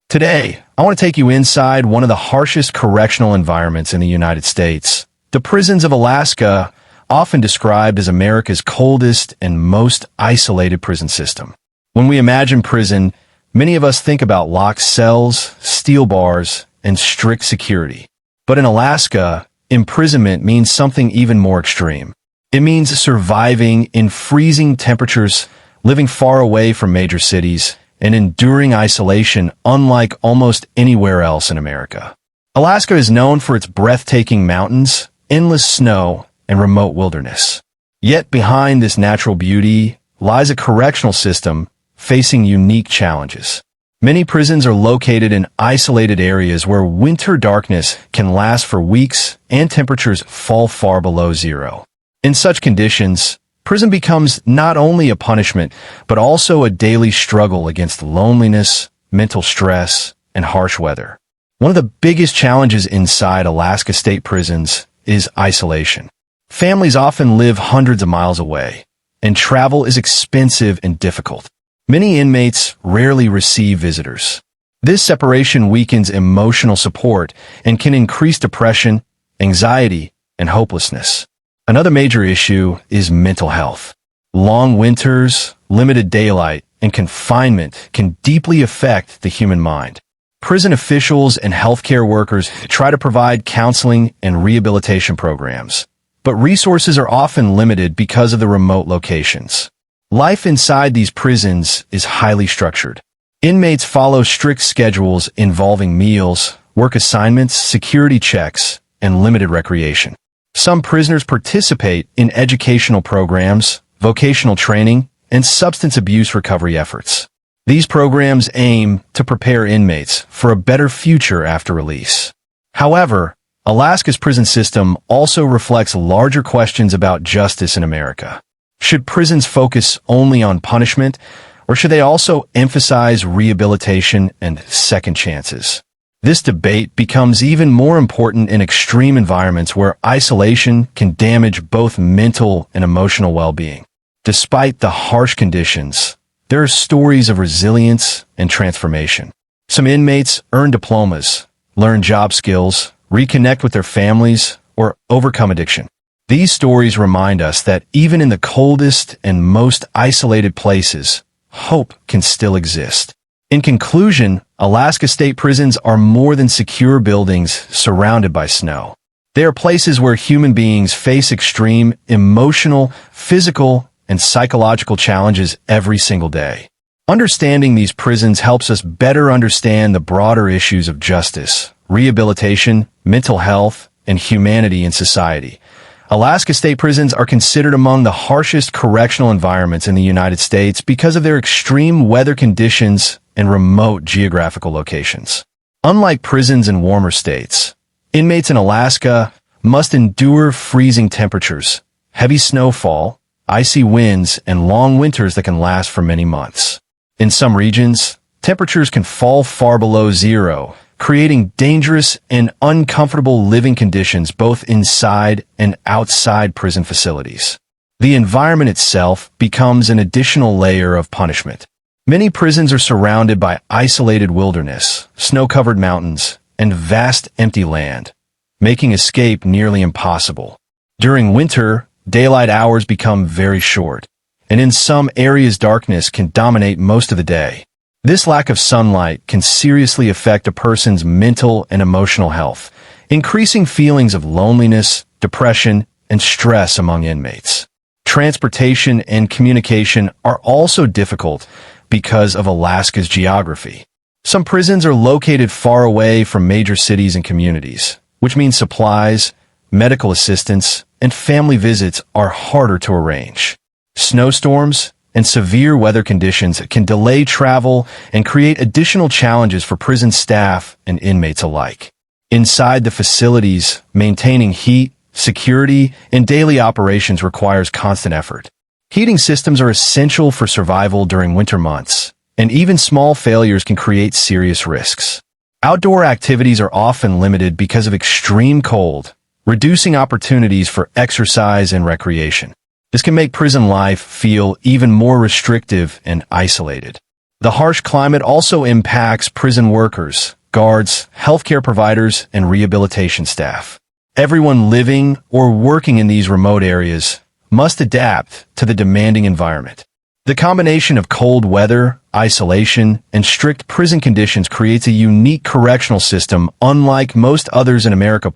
Today, I want to take you inside one of the harshest correctional environments in the United States. The prisons of Alaska, often described as America's coldest and most isolated prison system. When we imagine prison, many of us think about locked cells, steel bars, and strict security. But in Alaska, imprisonment means something even more extreme. It means surviving in freezing temperatures, living far away from major cities, and enduring isolation unlike almost anywhere else in America. Alaska is known for its breathtaking mountains, endless snow, and remote wilderness. Yet behind this natural beauty lies a correctional system facing unique challenges. Many prisons are located in isolated areas where winter darkness can last for weeks and temperatures fall far below zero. In such conditions, prison becomes not only a punishment, but also a daily struggle against loneliness, mental stress, and harsh weather. One of the biggest challenges inside Alaska state prisons is isolation. Families often live hundreds of miles away, and travel is expensive and difficult. Many inmates rarely receive visitors. This separation weakens emotional support and can increase depression, anxiety, and hopelessness. Another major issue is mental health. Long winters, limited daylight, and confinement can deeply affect the human mind. Prison officials and healthcare workers try to provide counseling and rehabilitation programs, but resources are often limited because of the remote locations. Life inside these prisons is highly structured. Inmates follow strict schedules involving meals, work assignments, security checks, and limited recreation. Some prisoners participate in educational programs, vocational training, and substance abuse recovery efforts. These programs aim to prepare inmates for a better future after release. However, Alaska's prison system also reflects larger questions about justice in America. Should prisons focus only on punishment, or should they also emphasize rehabilitation and second chances? This debate becomes even more important in extreme environments where isolation can damage both mental and emotional well-being. Despite the harsh conditions, there are stories of resilience and transformation. Some inmates earn diplomas, learn job skills, reconnect with their families, or overcome addiction. These stories remind us that even in the coldest and most isolated places, hope can still exist. In conclusion, Alaska state prisons are more than secure buildings surrounded by snow. They are places where human beings face extreme emotional, physical, and psychological challenges every single day. Understanding these prisons helps us better understand the broader issues of justice, rehabilitation, mental health, and humanity in society. Alaska state prisons are considered among the harshest correctional environments in the United States because of their extreme weather conditions and remote geographical locations. Unlike prisons in warmer states, inmates in Alaska must endure freezing temperatures, heavy snowfall, icy winds, and long winters that can last for many months. In some regions, temperatures can fall far below zero, creating dangerous and uncomfortable living conditions both inside and outside prison facilities. The environment itself becomes an additional layer of punishment. Many prisons are surrounded by isolated wilderness, snow-covered mountains, and vast empty land, making escape nearly impossible. During winter, daylight hours become very short, and in some areas darkness can dominate most of the day. This lack of sunlight can seriously affect a person's mental and emotional health, increasing feelings of loneliness, depression, and stress among inmates. Transportation and communication are also difficult because of Alaska's geography. Some prisons are located far away from major cities and communities, which means supplies, medical assistance, and family visits are harder to arrange. Snowstorms and severe weather conditions can delay travel and create additional challenges for prison staff and inmates alike. Inside the facilities, maintaining heat, security, and daily operations requires constant effort. Heating systems are essential for survival during winter months, and even small failures can create serious risks. Outdoor activities are often limited because of extreme cold, reducing opportunities for exercise and recreation. This can make prison life feel even more restrictive and isolated. The harsh climate also impacts prison workers, guards, healthcare providers, and rehabilitation staff. Everyone living or working in these remote areas must adapt to the demanding environment. The combination of cold weather, isolation, and strict prison conditions creates a unique correctional system unlike most others in America.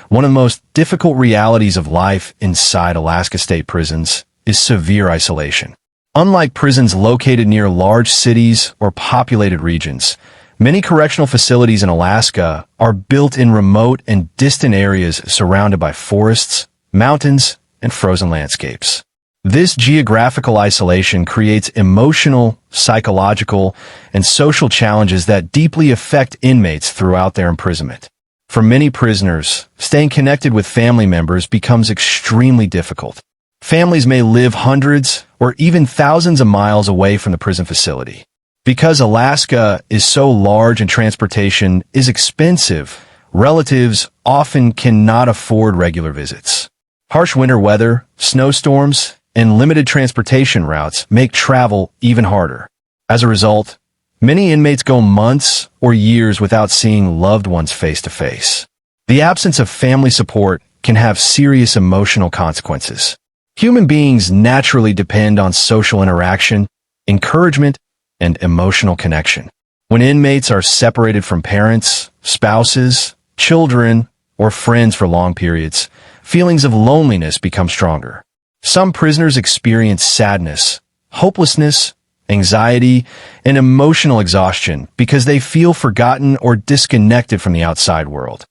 One of the most difficult realities of life inside Alaska state prisons is severe isolation. Unlike prisons located near large cities or populated regions, many correctional facilities in Alaska are built in remote and distant areas surrounded by forests, mountains, and frozen landscapes. This geographical isolation creates emotional, psychological, and social challenges that deeply affect inmates throughout their imprisonment. For many prisoners, staying connected with family members becomes extremely difficult. Families may live hundreds or even thousands of miles away from the prison facility. Because Alaska is so large and transportation is expensive, relatives often cannot afford regular visits. Harsh winter weather, snowstorms, and limited transportation routes make travel even harder. As a result, many inmates go months or years without seeing loved ones face to face. The absence of family support can have serious emotional consequences. Human beings naturally depend on social interaction, encouragement, and emotional connection. When inmates are separated from parents, spouses, children, or friends for long periods, feelings of loneliness become stronger. Some prisoners experience sadness, hopelessness, anxiety, and emotional exhaustion because they feel forgotten or disconnected from the outside world.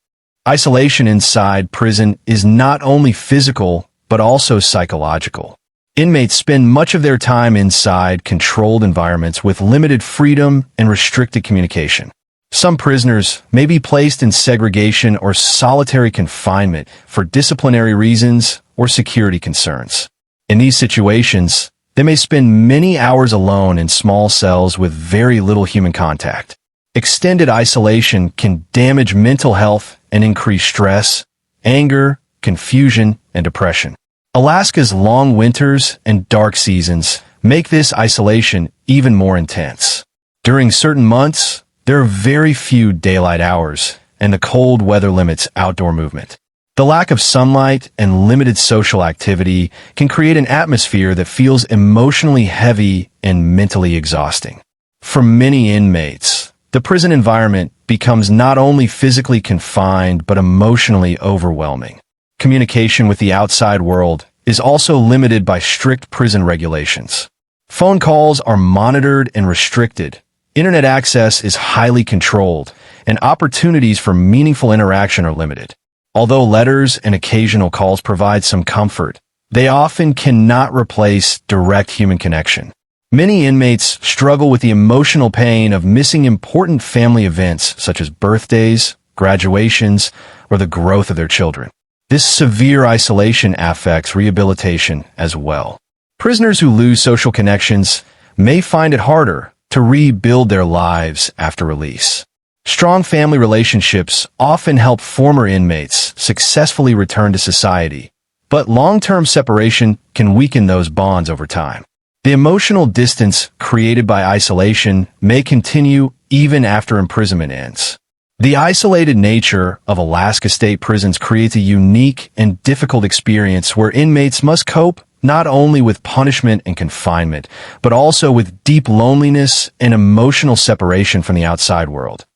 Isolation inside prison is not only physical, but also psychological. Inmates spend much of their time inside controlled environments with limited freedom and restricted communication. Some prisoners may be placed in segregation or solitary confinement for disciplinary reasons or security concerns. In these situations, they may spend many hours alone in small cells with very little human contact. Extended isolation can damage mental health and increase stress, anger, confusion, and depression. Alaska's long winters and dark seasons make this isolation even more intense. During certain months, there are very few daylight hours, and the cold weather limits outdoor movement. The lack of sunlight and limited social activity can create an atmosphere that feels emotionally heavy and mentally exhausting. For many inmates, the prison environment becomes not only physically confined but emotionally overwhelming. Communication with the outside world is also limited by strict prison regulations. Phone calls are monitored and restricted. Internet access is highly controlled, and opportunities for meaningful interaction are limited. Although letters and occasional calls provide some comfort, they often cannot replace direct human connection. Many inmates struggle with the emotional pain of missing important family events such as birthdays, graduations, or the growth of their children. This severe isolation affects rehabilitation as well. Prisoners who lose social connections may find it harder to rebuild their lives after release. Strong family relationships often help former inmates successfully return to society, but long-term separation can weaken those bonds over time. The emotional distance created by isolation may continue even after imprisonment ends. The isolated nature of Alaska state prisons creates a unique and difficult experience where inmates must cope not only with punishment and confinement, but also with deep loneliness and emotional separation from the outside world.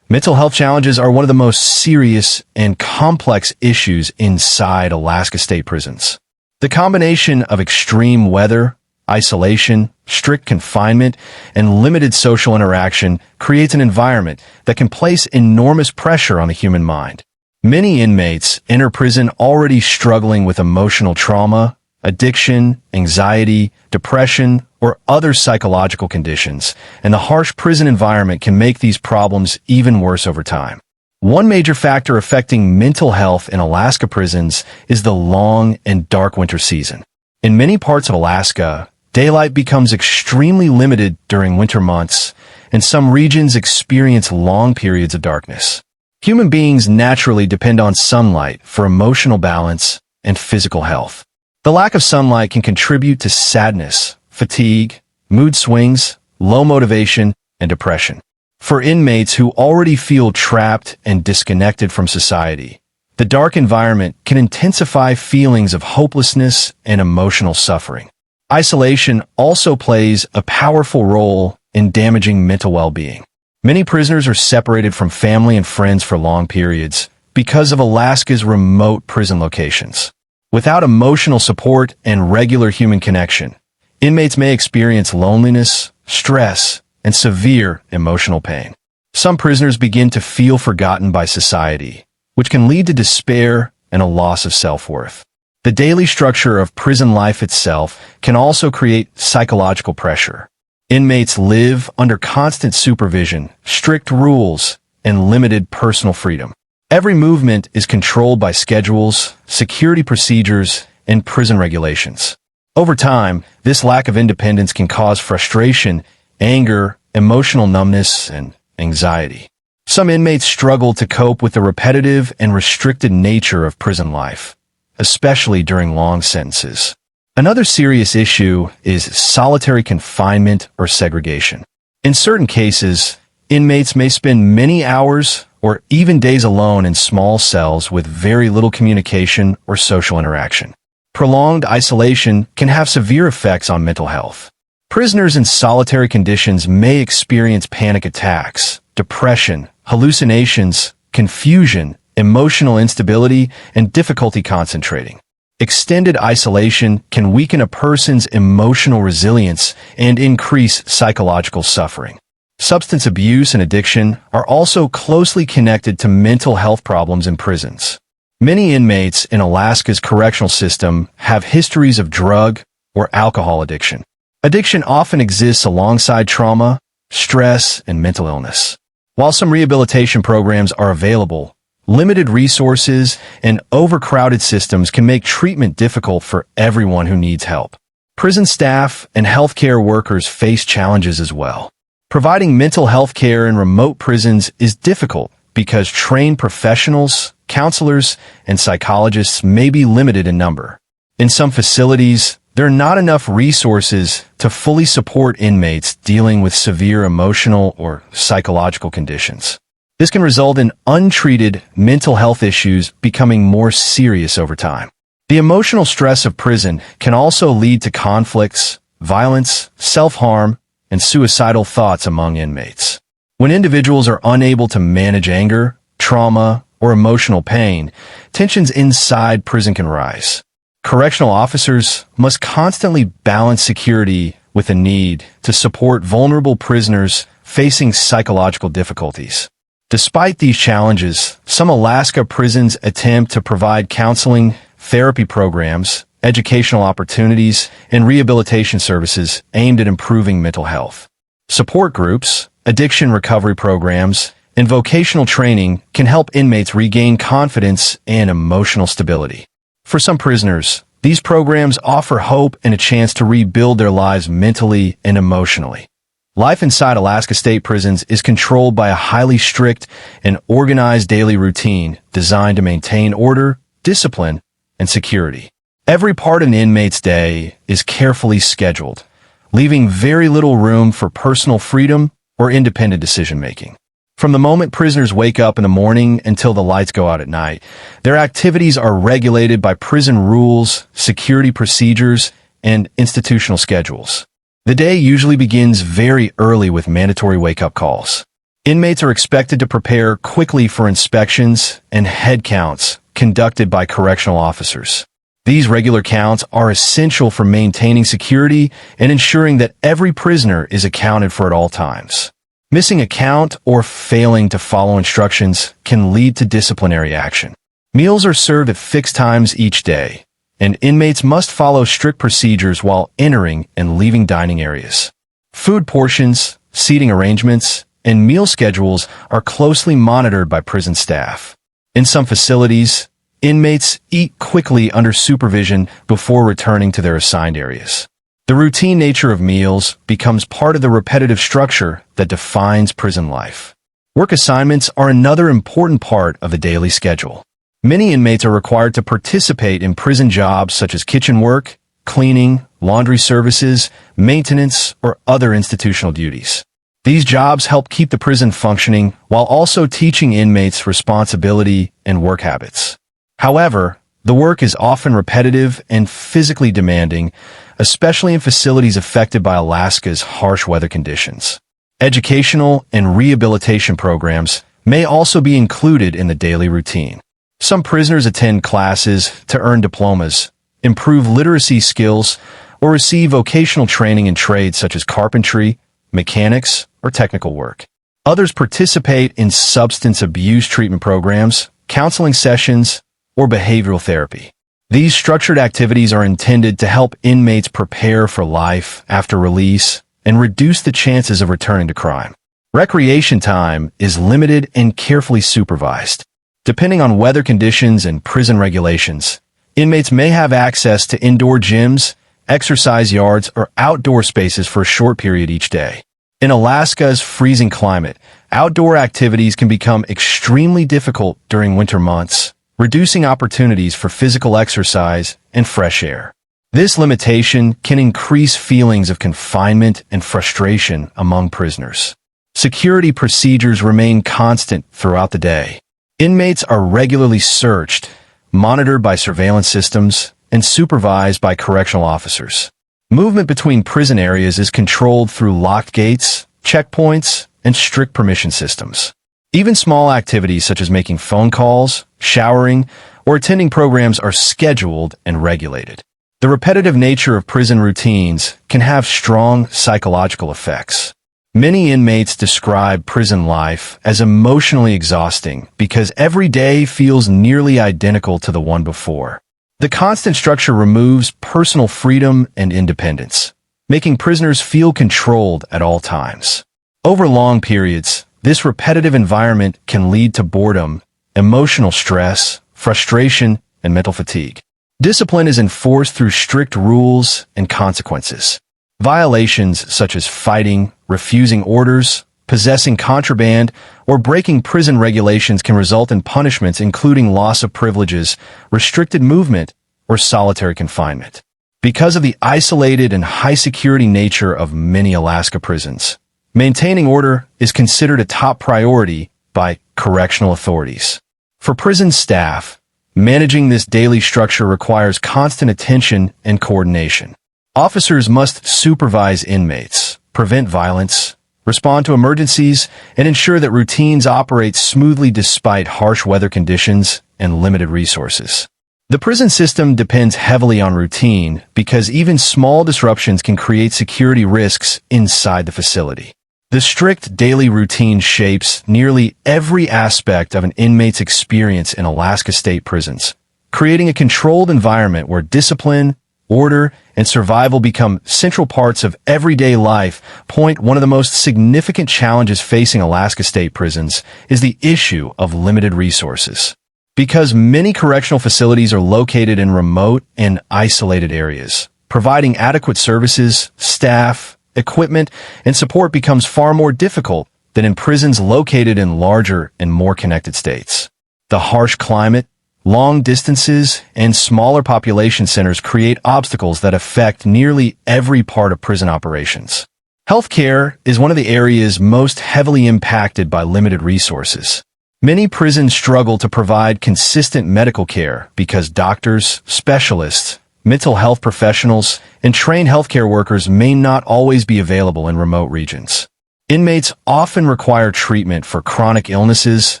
Mental health challenges are one of the most serious and complex issues inside Alaska state prisons. The combination of extreme weather, isolation, strict confinement, and limited social interaction creates an environment that can place enormous pressure on the human mind. Many inmates enter prison already struggling with emotional trauma, addiction, anxiety, depression, or other psychological conditions, and the harsh prison environment can make these problems even worse over time. One major factor affecting mental health in Alaska prisons is the long and dark winter season. In many parts of Alaska, daylight becomes extremely limited during winter months, and some regions experience long periods of darkness. Human beings naturally depend on sunlight for emotional balance and physical health. The lack of sunlight can contribute to sadness, fatigue, mood swings, low motivation, and depression. For inmates who already feel trapped and disconnected from society, the dark environment can intensify feelings of hopelessness and emotional suffering. Isolation also plays a powerful role in damaging mental well-being. Many prisoners are separated from family and friends for long periods because of Alaska's remote prison locations. Without emotional support and regular human connection, inmates may experience loneliness, stress, and severe emotional pain. Some prisoners begin to feel forgotten by society, which can lead to despair and a loss of self-worth. The daily structure of prison life itself can also create psychological pressure. Inmates live under constant supervision, strict rules, and limited personal freedom. Every movement is controlled by schedules, security procedures, and prison regulations. Over time, this lack of independence can cause frustration, anger, emotional numbness, and anxiety. Some inmates struggle to cope with the repetitive and restricted nature of prison life, especially during long sentences. Another serious issue is solitary confinement or segregation. In certain cases, inmates may spend many hours or even days alone in small cells with very little communication or social interaction. Prolonged isolation can have severe effects on mental health. Prisoners in solitary conditions may experience panic attacks, depression, hallucinations, confusion, emotional instability, and difficulty concentrating. Extended isolation can weaken a person's emotional resilience and increase psychological suffering. Substance abuse and addiction are also closely connected to mental health problems in prisons. Many inmates in Alaska's correctional system have histories of drug or alcohol addiction. Addiction often exists alongside trauma, stress, and mental illness. While some rehabilitation programs are available, limited resources and overcrowded systems can make treatment difficult for everyone who needs help. Prison staff and healthcare workers face challenges as well. Providing mental health care in remote prisons is difficult because trained professionals, counselors, and psychologists may be limited in number. In some facilities, there are not enough resources to fully support inmates dealing with severe emotional or psychological conditions. This can result in untreated mental health issues becoming more serious over time. The emotional stress of prison can also lead to conflicts, violence, self-harm, and suicidal thoughts among inmates. When individuals are unable to manage anger, trauma, or emotional pain, tensions inside prison can rise. Correctional officers must constantly balance security with the need to support vulnerable prisoners facing psychological difficulties. Despite these challenges, some Alaska prisons attempt to provide counseling, therapy programs, educational opportunities, and rehabilitation services aimed at improving mental health. Support groups, addiction recovery programs, and vocational training can help inmates regain confidence and emotional stability. For some prisoners, these programs offer hope and a chance to rebuild their lives mentally and emotionally. Life inside Alaska state prisons is controlled by a highly strict and organized daily routine designed to maintain order, discipline, and security. Every part of an inmate's day is carefully scheduled, leaving very little room for personal freedom or independent decision-making. From the moment prisoners wake up in the morning until the lights go out at night, their activities are regulated by prison rules, security procedures, and institutional schedules. The day usually begins very early with mandatory wake-up calls. Inmates are expected to prepare quickly for inspections and head counts conducted by correctional officers. These regular counts are essential for maintaining security and ensuring that every prisoner is accounted for at all times. Missing a count or failing to follow instructions can lead to disciplinary action. Meals are served at fixed times each day, and inmates must follow strict procedures while entering and leaving dining areas. Food portions, seating arrangements, and meal schedules are closely monitored by prison staff. In some facilities, inmates eat quickly under supervision before returning to their assigned areas. The routine nature of meals becomes part of the repetitive structure that defines prison life. Work assignments are another important part of the daily schedule. Many inmates are required to participate in prison jobs such as kitchen work, cleaning, laundry services, maintenance, or other institutional duties. These jobs help keep the prison functioning while also teaching inmates responsibility and work habits. However, the work is often repetitive and physically demanding, especially in facilities affected by Alaska's harsh weather conditions. Educational and rehabilitation programs may also be included in the daily routine. Some prisoners attend classes to earn diplomas, improve literacy skills, or receive vocational training in trades such as carpentry, mechanics, or technical work. Others participate in substance abuse treatment programs, counseling sessions, or behavioral therapy. These structured activities are intended to help inmates prepare for life after release and reduce the chances of returning to crime. Recreation time is limited and carefully supervised. Depending on weather conditions and prison regulations, inmates may have access to indoor gyms, exercise yards, or outdoor spaces for a short period each day. In Alaska's freezing climate, outdoor activities can become extremely difficult during winter months, reducing opportunities for physical exercise and fresh air. This limitation can increase feelings of confinement and frustration among prisoners. Security procedures remain constant throughout the day. Inmates are regularly searched, monitored by surveillance systems, and supervised by correctional officers. Movement between prison areas is controlled through locked gates, checkpoints, and strict permission systems. Even small activities such as making phone calls, showering, or attending programs are scheduled and regulated. The repetitive nature of prison routines can have strong psychological effects. Many inmates describe prison life as emotionally exhausting because every day feels nearly identical to the one before. The constant structure removes personal freedom and independence, making prisoners feel controlled at all times. Over long periods, this repetitive environment can lead to boredom, emotional stress, frustration, and mental fatigue. Discipline is enforced through strict rules and consequences. Violations such as fighting, refusing orders, possessing contraband, or breaking prison regulations can result in punishments including loss of privileges, restricted movement, or solitary confinement. Because of the isolated and high-security nature of many Alaska prisons, maintaining order is considered a top priority by correctional authorities. For prison staff, managing this daily structure requires constant attention and coordination. Officers must supervise inmates, prevent violence, respond to emergencies, and ensure that routines operate smoothly despite harsh weather conditions and limited resources. The prison system depends heavily on routine because even small disruptions can create security risks inside the facility. The strict daily routine shapes nearly every aspect of an inmate's experience in Alaska state prisons, creating a controlled environment where discipline, order, and survival become central parts of everyday life. One of the most significant challenges facing Alaska state prisons is the issue of limited resources. Because many correctional facilities are located in remote and isolated areas, providing adequate services, staff, equipment, and support becomes far more difficult than in prisons located in larger and more connected states. The harsh climate, long distances, and smaller population centers create obstacles that affect nearly every part of prison operations. Healthcare is one of the areas most heavily impacted by limited resources. Many prisons struggle to provide consistent medical care because doctors, specialists, mental health professionals, and trained healthcare workers may not always be available in remote regions. Inmates often require treatment for chronic illnesses,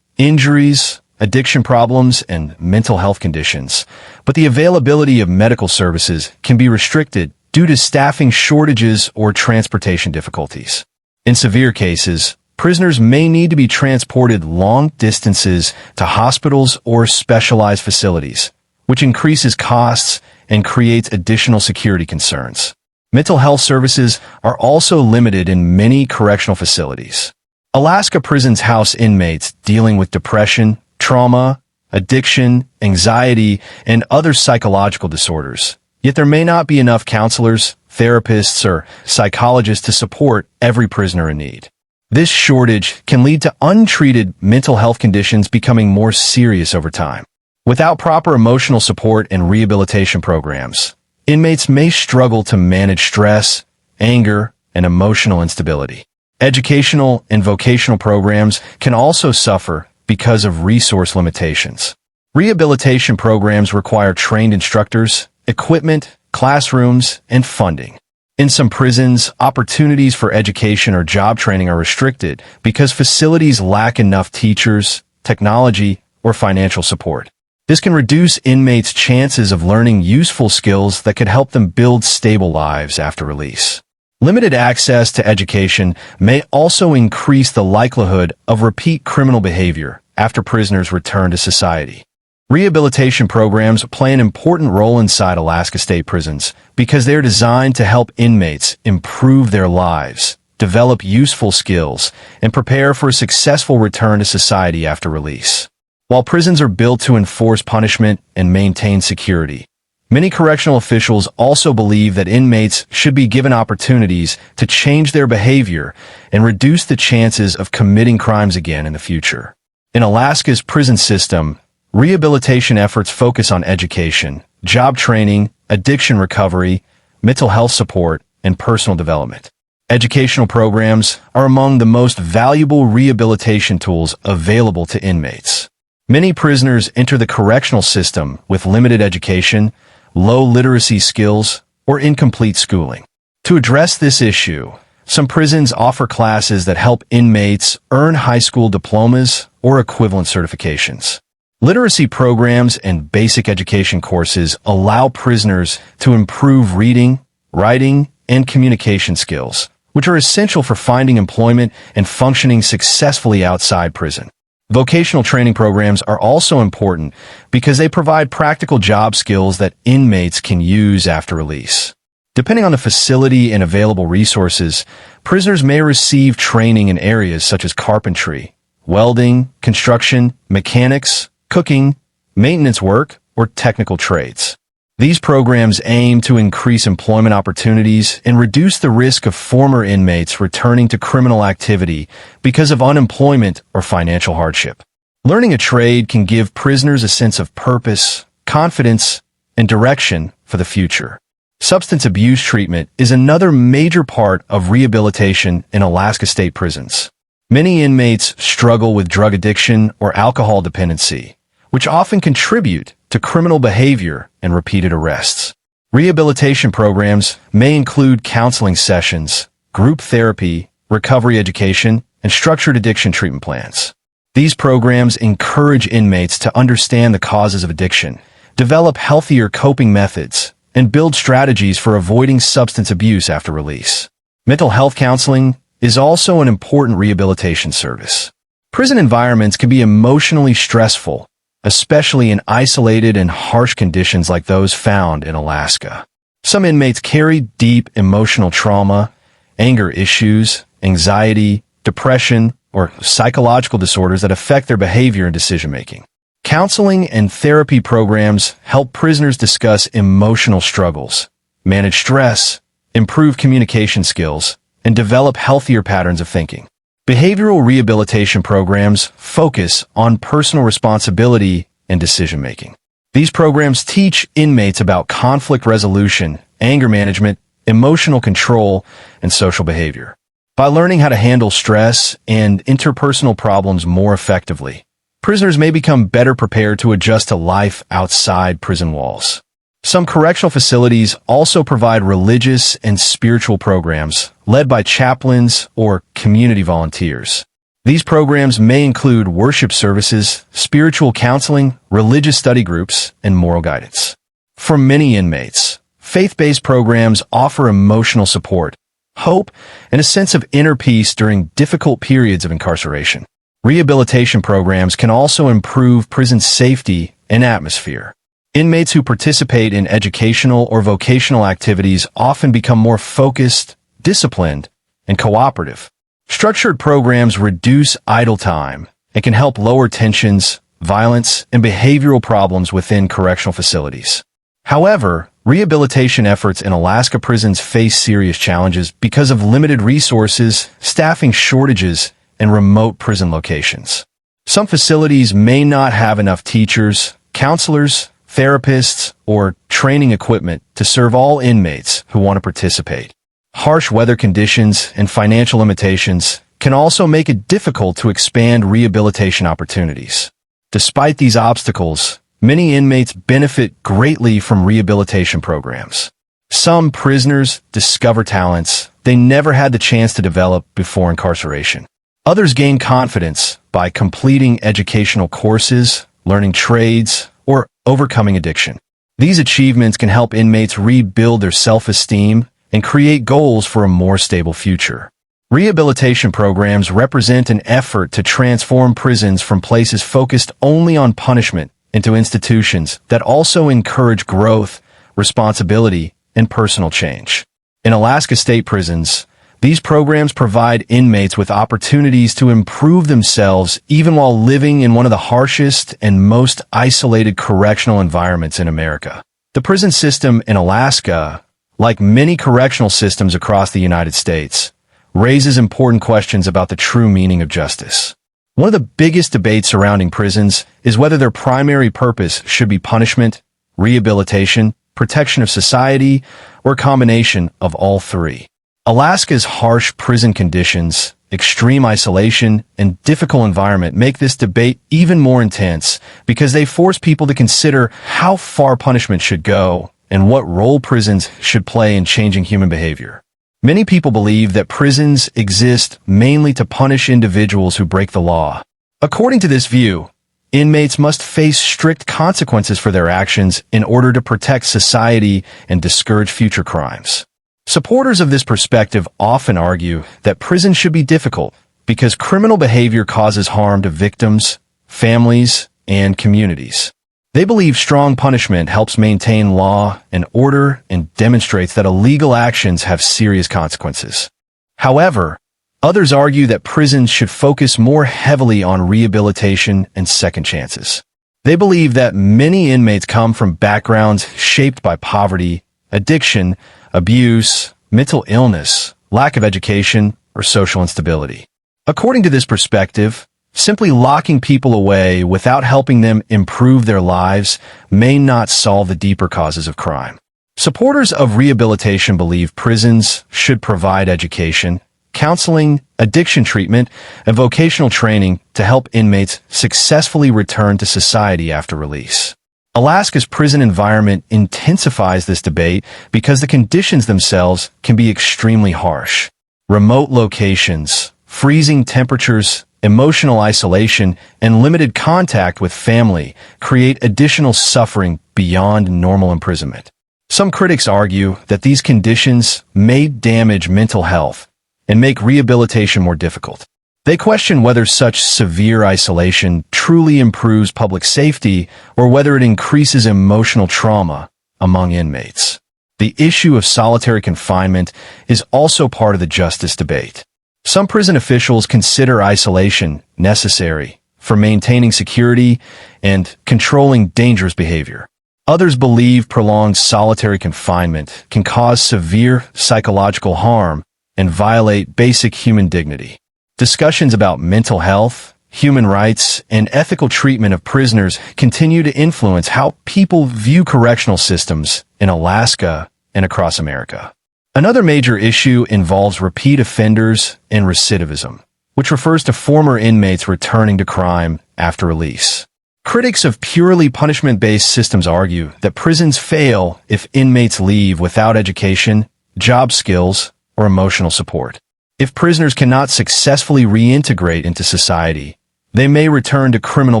injuries, addiction problems, and mental health conditions, but the availability of medical services can be restricted due to staffing shortages or transportation difficulties. In severe cases, prisoners may need to be transported long distances to hospitals or specialized facilities, which increases costs and creates additional security concerns. Mental health services are also limited in many correctional facilities. Alaska prisons house inmates dealing with depression, trauma, addiction, anxiety, and other psychological disorders. Yet there may not be enough counselors, therapists, or psychologists to support every prisoner in need. This shortage can lead to untreated mental health conditions becoming more serious over time. Without proper emotional support and rehabilitation programs, Inmates may struggle to manage stress, anger, and emotional instability. Educational and vocational programs can also suffer because of resource limitations. Rehabilitation programs require trained instructors, equipment, classrooms, and funding. In some prisons, opportunities for education or job training are restricted because facilities lack enough teachers, technology, or financial support. This can reduce inmates' chances of learning useful skills that could help them build stable lives after release. Limited access to education may also increase the likelihood of repeat criminal behavior after prisoners return to society. Rehabilitation programs play an important role inside Alaska state prisons because they are designed to help inmates improve their lives, develop useful skills, and prepare for a successful return to society after release. While prisons are built to enforce punishment and maintain security, many correctional officials also believe that inmates should be given opportunities to change their behavior and reduce the chances of committing crimes again in the future. In Alaska's prison system, rehabilitation efforts focus on education, job training, addiction recovery, mental health support, and personal development. Educational programs are among the most valuable rehabilitation tools available to inmates. Many prisoners enter the correctional system with limited education, low literacy skills, or incomplete schooling. To address this issue, some prisons offer classes that help inmates earn high school diplomas or equivalent certifications. Literacy programs and basic education courses allow prisoners to improve reading, writing, and communication skills, which are essential for finding employment and functioning successfully outside prison. Vocational training programs are also important because they provide practical job skills that inmates can use after release. Depending on the facility and available resources, prisoners may receive training in areas such as carpentry, welding, construction, mechanics, cooking, maintenance work, or technical trades. These programs aim to increase employment opportunities and reduce the risk of former inmates returning to criminal activity because of unemployment or financial hardship. Learning a trade can give prisoners a sense of purpose, confidence, and direction for the future. Substance abuse treatment is another major part of rehabilitation in Alaska state prisons. Many inmates struggle with drug addiction or alcohol dependency, which often contribute to criminal behavior and repeated arrests. Rehabilitation programs may include counseling sessions, group therapy, recovery education, and structured addiction treatment plans. These programs encourage inmates to understand the causes of addiction, develop healthier coping methods, and build strategies for avoiding substance abuse after release. Mental health counseling is also an important rehabilitation service. Prison environments can be emotionally stressful, especially in isolated and harsh conditions like those found in Alaska. Some inmates carry deep emotional trauma, anger issues, anxiety, depression, or psychological disorders that affect their behavior and decision-making. Counseling and therapy programs help prisoners discuss emotional struggles, manage stress, improve communication skills, and develop healthier patterns of thinking. Behavioral rehabilitation programs focus on personal responsibility and decision-making. These programs teach inmates about conflict resolution, anger management, emotional control, and social behavior. By learning how to handle stress and interpersonal problems more effectively, prisoners may become better prepared to adjust to life outside prison walls. Some correctional facilities also provide religious and spiritual programs led by chaplains or community volunteers. These programs may include worship services, spiritual counseling, religious study groups, and moral guidance. For many inmates, faith-based programs offer emotional support, hope, and a sense of inner peace during difficult periods of incarceration. Rehabilitation programs can also improve prison safety and atmosphere. Inmates who participate in educational or vocational activities often become more focused, disciplined, and cooperative. Structured programs reduce idle time and can help lower tensions, violence, and behavioral problems within correctional facilities. However, rehabilitation efforts in Alaska prisons face serious challenges because of limited resources, staffing shortages, and remote prison locations. Some facilities may not have enough teachers, counselors, therapists, or training equipment to serve all inmates who want to participate. Harsh weather conditions and financial limitations can also make it difficult to expand rehabilitation opportunities. Despite these obstacles, many inmates benefit greatly from rehabilitation programs. Some prisoners discover talents they never had the chance to develop before incarceration. Others gain confidence by completing educational courses, learning trades, or overcoming addiction. These achievements can help inmates rebuild their self-esteem and create goals for a more stable future. Rehabilitation programs represent an effort to transform prisons from places focused only on punishment into institutions that also encourage growth, responsibility, and personal change. In Alaska state prisons, these programs provide inmates with opportunities to improve themselves even while living in one of the harshest and most isolated correctional environments in America. The prison system in Alaska, like many correctional systems across the United States, raises important questions about the true meaning of justice. One of the biggest debates surrounding prisons is whether their primary purpose should be punishment, rehabilitation, protection of society, or a combination of all three. Alaska's harsh prison conditions, extreme isolation, and difficult environment make this debate even more intense because they force people to consider how far punishment should go and what role prisons should play in changing human behavior. Many people believe that prisons exist mainly to punish individuals who break the law. According to this view, inmates must face strict consequences for their actions in order to protect society and discourage future crimes. Supporters of this perspective often argue that prisons should be difficult because criminal behavior causes harm to victims, families, and communities. They believe strong punishment helps maintain law and order and demonstrates that illegal actions have serious consequences. However, others argue that prisons should focus more heavily on rehabilitation and second chances. They believe that many inmates come from backgrounds shaped by poverty, addiction, abuse, mental illness, lack of education, or social instability. According to this perspective, simply locking people away without helping them improve their lives may not solve the deeper causes of crime. Supporters of rehabilitation believe prisons should provide education, counseling, addiction treatment, and vocational training to help inmates successfully return to society after release. Alaska's prison environment intensifies this debate because the conditions themselves can be extremely harsh. Remote locations, freezing temperatures, emotional isolation, and limited contact with family create additional suffering beyond normal imprisonment. Some critics argue that these conditions may damage mental health and make rehabilitation more difficult. They question whether such severe isolation truly improves public safety or whether it increases emotional trauma among inmates. The issue of solitary confinement is also part of the justice debate. Some prison officials consider isolation necessary for maintaining security and controlling dangerous behavior. Others believe prolonged solitary confinement can cause severe psychological harm and violate basic human dignity. Discussions about mental health, human rights, and ethical treatment of prisoners continue to influence how people view correctional systems in Alaska and across America. Another major issue involves repeat offenders and recidivism, which refers to former inmates returning to crime after release. Critics of purely punishment-based systems argue that prisons fail if inmates leave without education, job skills, or emotional support. If prisoners cannot successfully reintegrate into society, they may return to criminal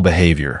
behavior,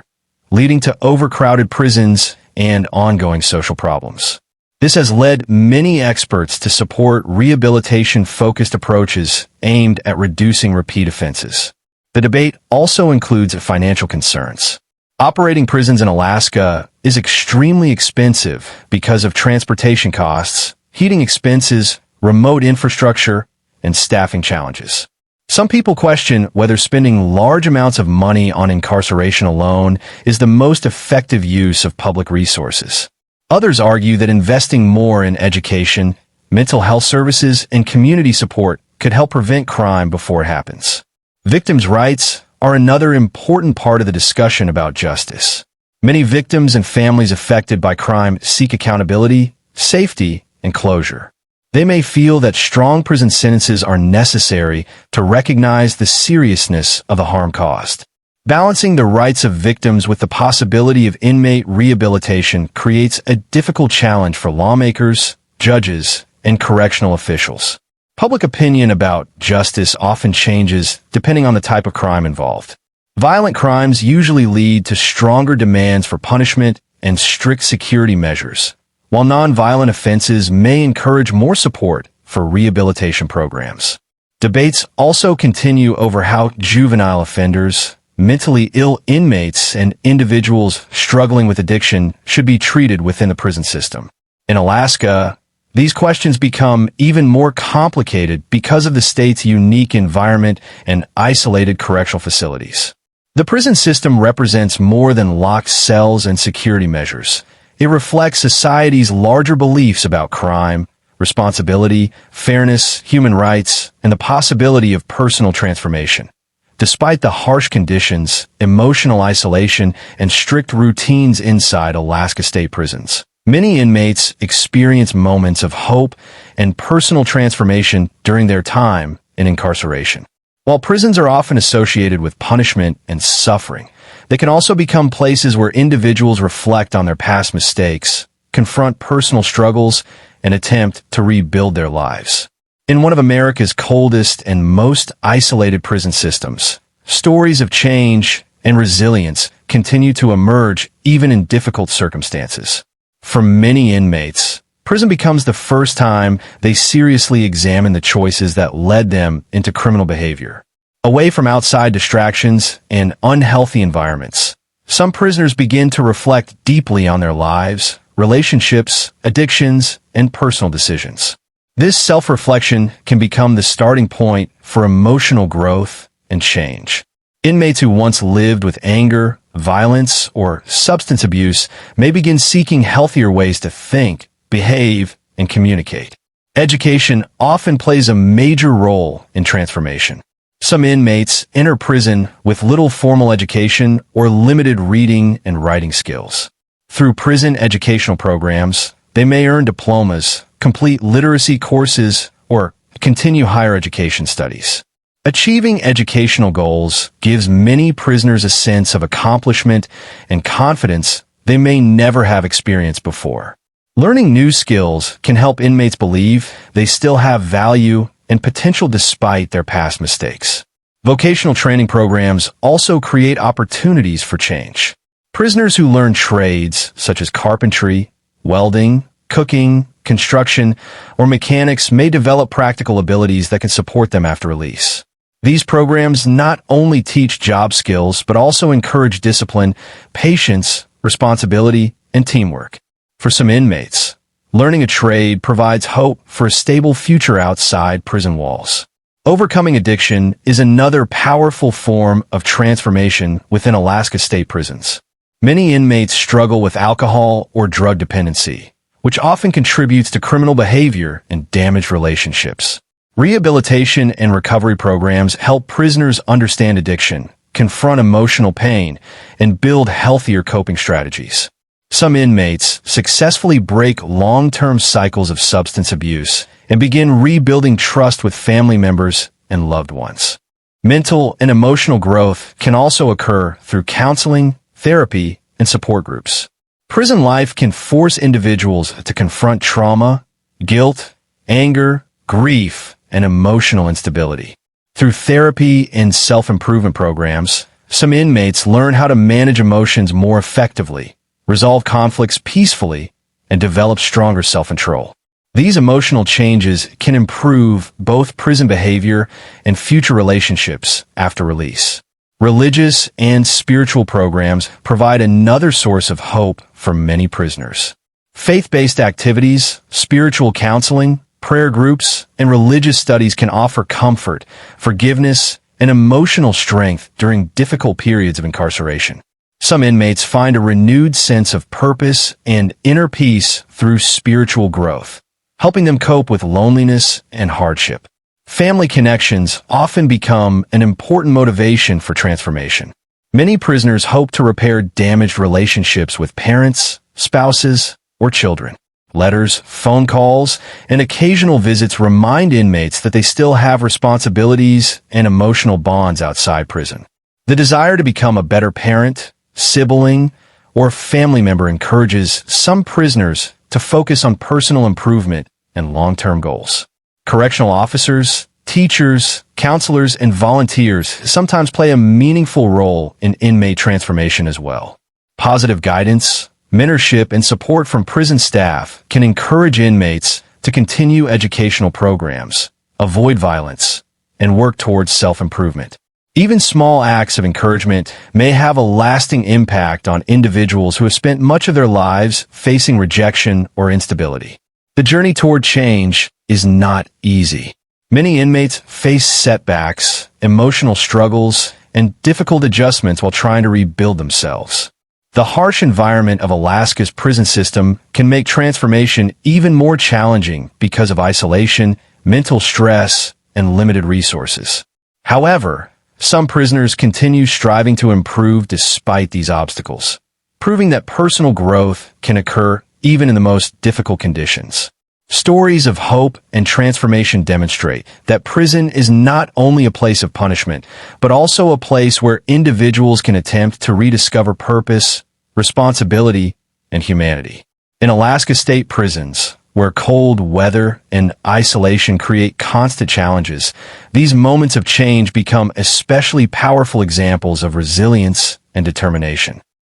leading to overcrowded prisons and ongoing social problems. This has led many experts to support rehabilitation-focused approaches aimed at reducing repeat offenses. The debate also includes financial concerns. Operating prisons in Alaska is extremely expensive because of transportation costs, heating expenses, remote infrastructure, and staffing challenges. Some people question whether spending large amounts of money on incarceration alone is the most effective use of public resources. Others argue that investing more in education, mental health services, and community support could help prevent crime before it happens. Victims' rights are another important part of the discussion about justice. Many victims and families affected by crime seek accountability, safety, and closure. They may feel that strong prison sentences are necessary to recognize the seriousness of the harm caused. Balancing the rights of victims with the possibility of inmate rehabilitation creates a difficult challenge for lawmakers, judges, and correctional officials. Public opinion about justice often changes depending on the type of crime involved. Violent crimes usually lead to stronger demands for punishment and strict security measures, while non-violent offenses may encourage more support for rehabilitation programs. Debates also continue over how juvenile offenders, mentally ill inmates, and individuals struggling with addiction should be treated within the prison system. In Alaska, these questions become even more complicated because of the state's unique environment and isolated correctional facilities. The prison system represents more than locked cells and security measures. It reflects society's larger beliefs about crime, responsibility, fairness, human rights, and the possibility of personal transformation. Despite the harsh conditions, emotional isolation, and strict routines inside Alaska state prisons, many inmates experience moments of hope and personal transformation during their time in incarceration. While prisons are often associated with punishment and suffering, they can also become places where individuals reflect on their past mistakes, confront personal struggles, and attempt to rebuild their lives. In one of America's coldest and most isolated prison systems, stories of change and resilience continue to emerge even in difficult circumstances. For many inmates, prison becomes the first time they seriously examine the choices that led them into criminal behavior. Away from outside distractions and unhealthy environments, some prisoners begin to reflect deeply on their lives, relationships, addictions, and personal decisions. This self-reflection can become the starting point for emotional growth and change. Inmates who once lived with anger, violence, or substance abuse may begin seeking healthier ways to think, behave, and communicate. Education often plays a major role in transformation. Some inmates enter prison with little formal education or limited reading and writing skills. Through prison educational programs, they may earn diplomas, complete literacy courses, or continue higher education studies. Achieving educational goals gives many prisoners a sense of accomplishment and confidence they may never have experienced before. Learning new skills can help inmates believe they still have value and potential despite their past mistakes. Vocational training programs also create opportunities for change. Prisoners who learn trades such as carpentry, welding, cooking, construction, or mechanics may develop practical abilities that can support them after release. These programs not only teach job skills, but also encourage discipline, patience, responsibility, and teamwork. For some inmates, learning a trade provides hope for a stable future outside prison walls. Overcoming addiction is another powerful form of transformation within Alaska state prisons. Many inmates struggle with alcohol or drug dependency, which often contributes to criminal behavior and damaged relationships. Rehabilitation and recovery programs help prisoners understand addiction, confront emotional pain, and build healthier coping strategies. Some inmates successfully break long-term cycles of substance abuse and begin rebuilding trust with family members and loved ones. Mental and emotional growth can also occur through counseling, therapy, and support groups. Prison life can force individuals to confront trauma, guilt, anger, grief, and emotional instability. Through therapy and self-improvement programs, some inmates learn how to manage emotions more effectively, resolve conflicts peacefully, and develop stronger self-control. These emotional changes can improve both prison behavior and future relationships after release. Religious and spiritual programs provide another source of hope for many prisoners. Faith-based activities, spiritual counseling, prayer groups, and religious studies can offer comfort, forgiveness, and emotional strength during difficult periods of incarceration. Some inmates find a renewed sense of purpose and inner peace through spiritual growth, helping them cope with loneliness and hardship. Family connections often become an important motivation for transformation. Many prisoners hope to repair damaged relationships with parents, spouses, or children. Letters, phone calls, and occasional visits remind inmates that they still have responsibilities and emotional bonds outside prison. The desire to become a better parent, sibling, or family member encourages some prisoners to focus on personal improvement and long-term goals. Correctional officers, teachers, counselors, and volunteers sometimes play a meaningful role in inmate transformation as well. Positive guidance, mentorship, and support from prison staff can encourage inmates to continue educational programs, avoid violence, and work towards self-improvement. Even small acts of encouragement may have a lasting impact on individuals who have spent much of their lives facing rejection or instability. The journey toward change is not easy. Many inmates face setbacks, emotional struggles, and difficult adjustments while trying to rebuild themselves. The harsh environment of Alaska's prison system can make transformation even more challenging because of isolation, mental stress, and limited resources. However, some prisoners continue striving to improve despite these obstacles, proving that personal growth can occur even in the most difficult conditions. Stories of hope and transformation demonstrate that prison is not only a place of punishment, but also a place where individuals can attempt to rediscover purpose, responsibility, and humanity. In Alaska state prisons, where cold weather and isolation create constant challenges, these moments of change become especially powerful examples of resilience and determination.